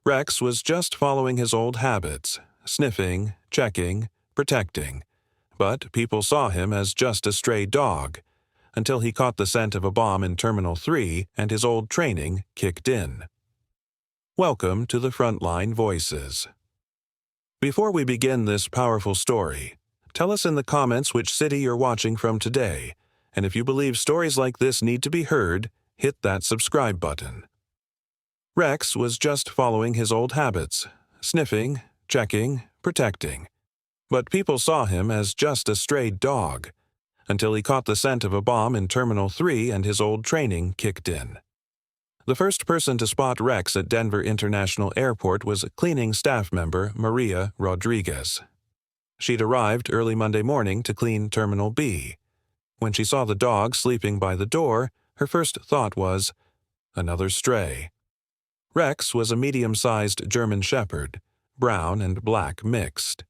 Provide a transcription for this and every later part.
Rex was just following his old habits, sniffing, checking, protecting. But people saw him as just a stray dog, until he caught the scent of a bomb in Terminal 3 and his old training kicked in. Welcome to the Frontline Voices. Before we begin this powerful story, tell us in the comments which city you're watching from today, and if you believe stories like this need to be heard, hit that subscribe button. Rex was just following his old habits, sniffing, checking, protecting. But people saw him as just a stray dog, until he caught the scent of a bomb in Terminal 3 and his old training kicked in. The first person to spot Rex at Denver International Airport was cleaning staff member Maria Rodriguez. She'd arrived early Monday morning to clean Terminal B. When she saw the dog sleeping by the door, her first thought was, another stray. Rex was a medium-sized German Shepherd, brown and black mixed.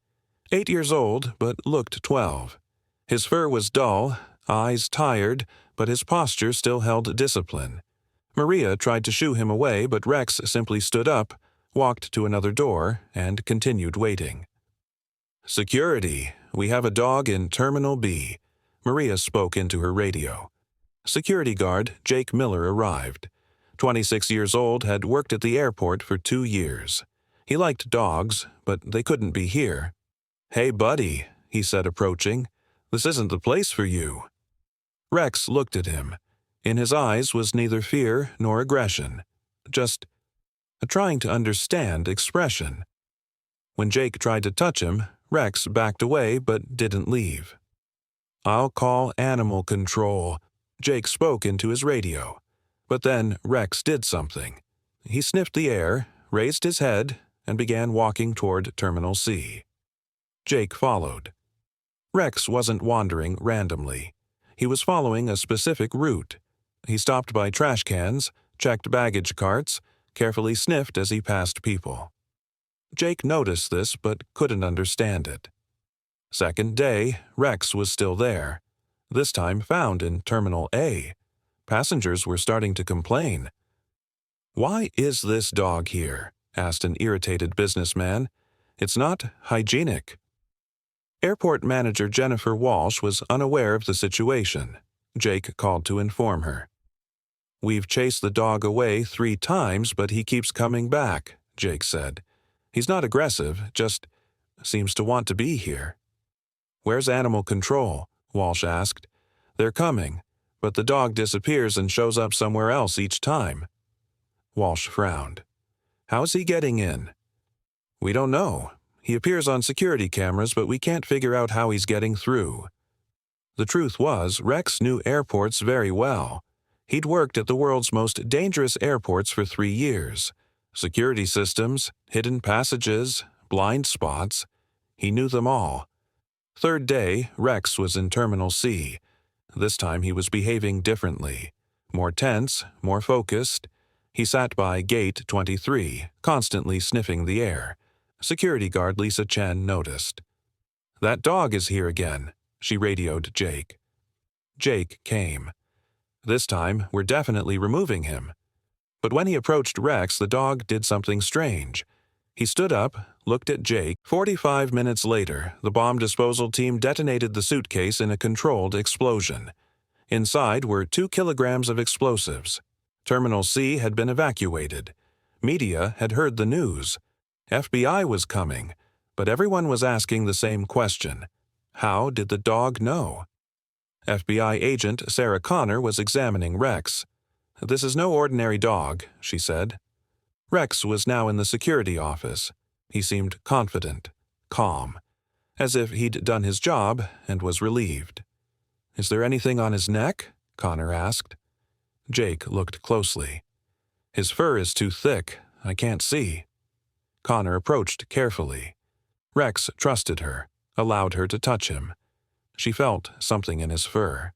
8 years old, but looked 12. His fur was dull, eyes tired, but his posture still held discipline. Maria tried to shoo him away, but Rex simply stood up, walked to another door, and continued waiting. "Security, we have a dog in Terminal B," Maria spoke into her radio. Security guard Jake Miller arrived. 26 years old, had worked at the airport for 2 years. He liked dogs, but they couldn't be here. "Hey, buddy," he said, approaching. "This isn't the place for you." Rex looked at him. In his eyes was neither fear nor aggression, just a trying to understand expression. When Jake tried to touch him, Rex backed away but didn't leave. "I'll call animal control," Jake spoke into his radio. But then Rex did something. He sniffed the air, raised his head, and began walking toward Terminal C. Jake followed. Rex wasn't wandering randomly. He was following a specific route. He stopped by trash cans, checked baggage carts, carefully sniffed as he passed people. Jake noticed this but couldn't understand it. Second day, Rex was still there, this time found in Terminal A. Passengers were starting to complain. "Why is this dog here?" asked an irritated businessman. "It's not hygienic." Airport manager Jennifer Walsh was unaware of the situation. Jake called to inform her. "We've chased the dog away 3 times, but he keeps coming back," Jake said. "He's not aggressive, just seems to want to be here." "Where's animal control?" Walsh asked. "They're coming, but the dog disappears and shows up somewhere else each time." Walsh frowned. "How's he getting in?" "We don't know. He appears on security cameras, but we can't figure out how he's getting through." The truth was, Rex knew airports very well. He'd worked at the world's most dangerous airports for 3 years. Security systems, hidden passages, blind spots. He knew them all. Third day, Rex was in Terminal C. This time he was behaving differently. More tense, more focused. He sat by Gate 23, constantly sniffing the air. Security guard Lisa Chen noticed. "That dog is here again," she radioed Jake. Jake came. "This time, we're definitely removing him." But when he approached Rex, the dog did something strange. He stood up, looked at Jake. 45 minutes later, the bomb disposal team detonated the suitcase in a controlled explosion. Inside were 2 kilograms of explosives. Terminal C had been evacuated. Media had heard the news. FBI was coming, but everyone was asking the same question. How did the dog know? FBI agent Sarah Connor was examining Rex. "This is no ordinary dog," she said. Rex was now in the security office. He seemed confident, calm, as if he'd done his job and was relieved. "Is there anything on his neck?" Connor asked. Jake looked closely. "His fur is too thick. I can't see." Connor approached carefully. Rex trusted her, allowed her to touch him. She felt something in his fur.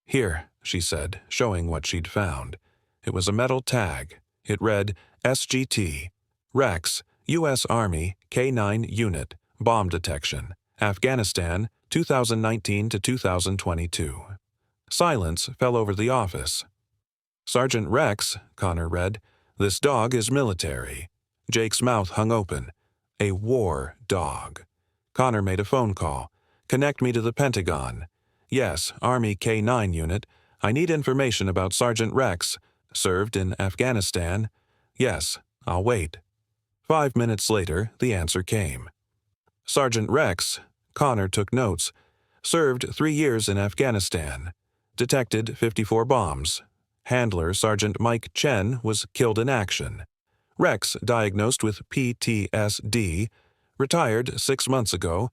"Here," she said, showing what she'd found. It was a metal tag. It read, SGT, Rex, U.S. Army, K-9 Unit, Bomb Detection, Afghanistan, 2019 to 2022. Silence fell over the office. "Sergeant Rex," Connor read, "this dog is military. Jake's mouth hung open. A war dog. Connor made a phone call. Connect me to the Pentagon. Yes, Army K-9 unit. I need information about Sergeant Rex. Served in Afghanistan. Yes, I'll wait. 5 minutes later, the answer came. Sergeant Rex, Connor took notes, served 3 years in Afghanistan. Detected 54 bombs. Handler Sergeant Mike Chen was killed in action. Rex diagnosed with PTSD, retired 6 months ago,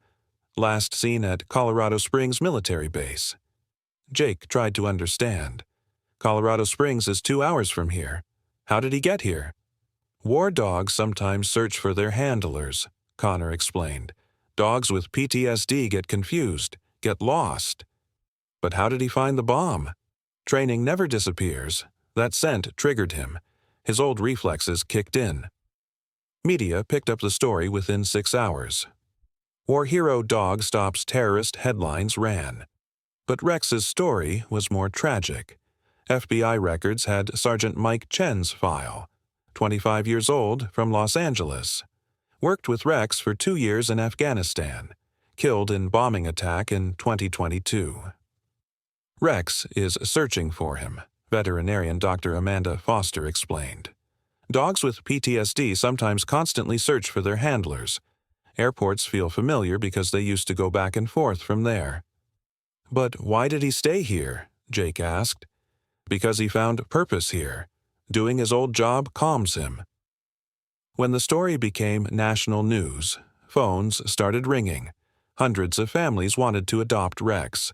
last seen at Colorado Springs military base. Jake tried to understand. Colorado Springs is 2 hours from here. How did he get here? War dogs sometimes search for their handlers, Connor explained. Dogs with PTSD get confused, get lost. But how did he find the bomb? Training never disappears. That scent triggered him. His old reflexes kicked in. Media picked up the story within 6 hours. War hero dog stops terrorist headlines ran. But Rex's story was more tragic. FBI records had Sergeant Mike Chen's file, 25 years old, from Los Angeles. Worked with Rex for 2 years in Afghanistan. Killed in bombing attack in 2022. Rex is searching for him, veterinarian Dr. Amanda Foster explained. Dogs with PTSD sometimes constantly search for their handlers. Airports feel familiar because they used to go back and forth from there. But why did he stay here? Jake asked. Because he found purpose here. Doing his old job calms him. When the story became national news, phones started ringing. Hundreds of families wanted to adopt Rex.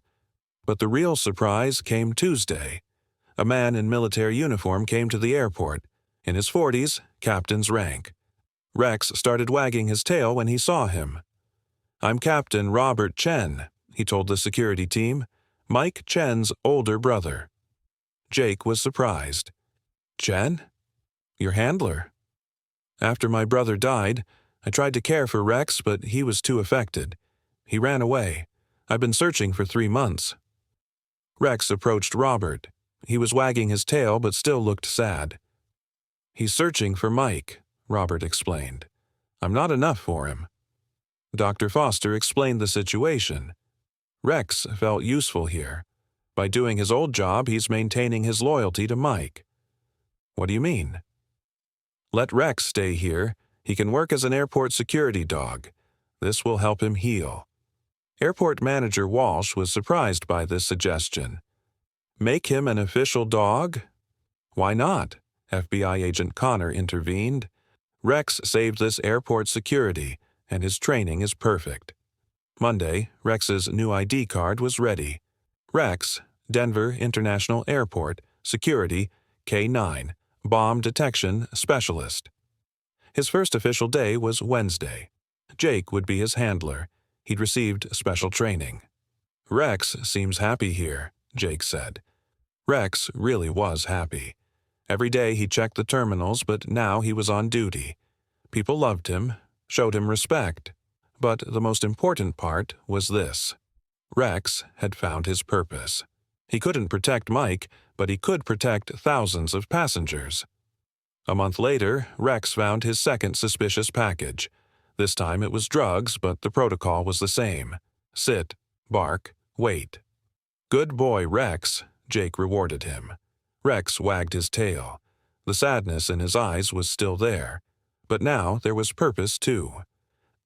But the real surprise came Tuesday. A man in military uniform came to the airport. In his 40s, captain's rank. Rex started wagging his tail when he saw him. I'm Captain Robert Chen, he told the security team. Mike Chen's older brother. Jake was surprised. Chen? Your handler? After my brother died, I tried to care for Rex, but he was too affected. He ran away. I've been searching for 3 months. Rex approached Robert. He was wagging his tail but still looked sad. He's searching for Mike, Robert explained. I'm not enough for him. Dr. Foster explained the situation. Rex felt useful here. By doing his old job, he's maintaining his loyalty to Mike. What do you mean? Let Rex stay here. He can work as an airport security dog. This will help him heal. Airport manager Walsh was surprised by this suggestion. Make him an official dog? Why not? FBI agent Connor intervened. Rex saved this airport security, and his training is perfect. Monday, Rex's new ID card was ready. Rex, Denver International Airport, Security, K-9, Bomb Detection Specialist. His first official day was Wednesday. Jake would be his handler. He'd received special training. Rex seems happy here, Jake said. Rex really was happy. Every day he checked the terminals, but now he was on duty. People loved him, showed him respect. But the most important part was this. Rex had found his purpose. He couldn't protect Mike, but he could protect thousands of passengers. A month later, Rex found his second suspicious package. This time it was drugs, but the protocol was the same. Sit, bark, wait. Good boy, Rex, Jake rewarded him. Rex wagged his tail. The sadness in his eyes was still there. But now there was purpose, too.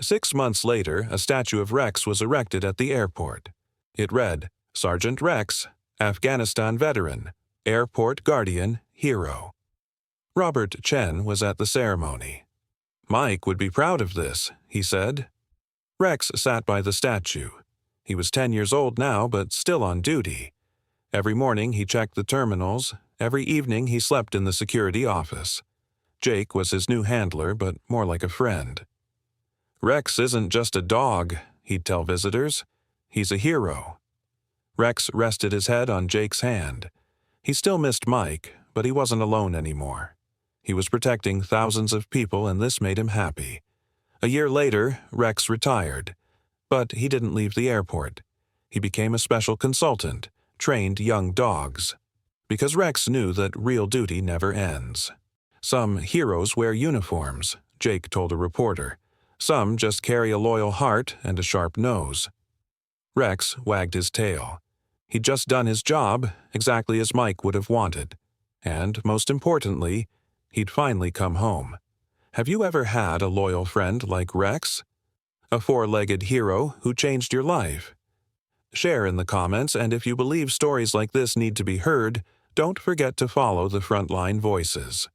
6 months later, a statue of Rex was erected at the airport. It read, Sergeant Rex, Afghanistan veteran, airport guardian, hero. Robert Chen was at the ceremony. Mike would be proud of this, he said. Rex sat by the statue. He was 10 years old now, but still on duty. Every morning he checked the terminals. Every evening he slept in the security office. Jake was his new handler, but more like a friend. Rex isn't just a dog, he'd tell visitors. He's a hero. Rex rested his head on Jake's hand. He still missed Mike, but he wasn't alone anymore. He was protecting thousands of people, and this made him happy. A year later, Rex retired. But he didn't leave the airport. He became a special consultant, trained young dogs. Because Rex knew that real duty never ends. Some heroes wear uniforms, Jake told a reporter. "Some just carry a loyal heart and a sharp nose." Rex wagged his tail. He'd just done his job exactly as Mike would have wanted. And, most importantly, he'd finally come home. Have you ever had a loyal friend like Rex? A four-legged hero who changed your life? Share in the comments, and if you believe stories like this need to be heard, don't forget to follow the Frontline Voices.